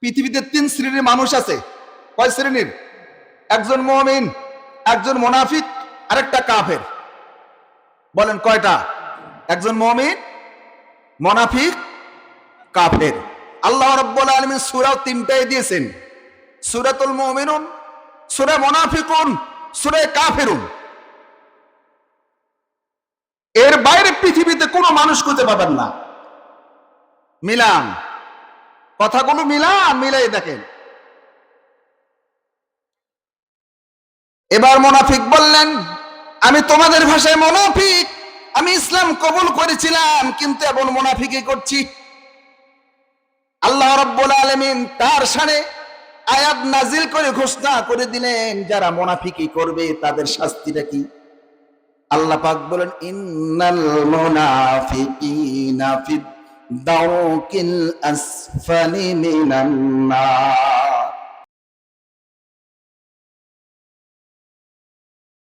পৃথিবীতে 3 শ্রেণীর মানুষ আছে। কয় শ্রেণীর? একজন মুমিন, একজন মুনাফিক, আরেকটা কাফের। বলেন কয়টা? একজন মুমিন, মুনাফিক, কাফের। আল্লাহ রাব্বুল আলামিন সূরা 3টাই দিয়েছেন, সূরাতুল মুমিনুন, সূরা মুনাফিকুন, সূরা কাফিরুন। এর বাইরে পৃথিবীতে কোনো মানুষ খুঁজে পাবেন না। মিলান, কথাগুলো মিলাই দেখেন। এবার মুনাফিক বললেন, আমি তোমাদের ভাষায় মুনাফিক, আমি ইসলাম কবুল করেছিলাম কিন্তু এখন মুনাফিকি করছি। আল্লাহ রাব্বুল আলামিন তার শানে আয়াত নাজিল করে ঘোষণা করে দিলেন, যারা মুনাফিকি করবে তাদের শাস্তিটা কি। আল্লাহ পাক বলেন, ইন্নাল মুনাফিকিনা ফিদ দারকিল আসফালি মিনান নার।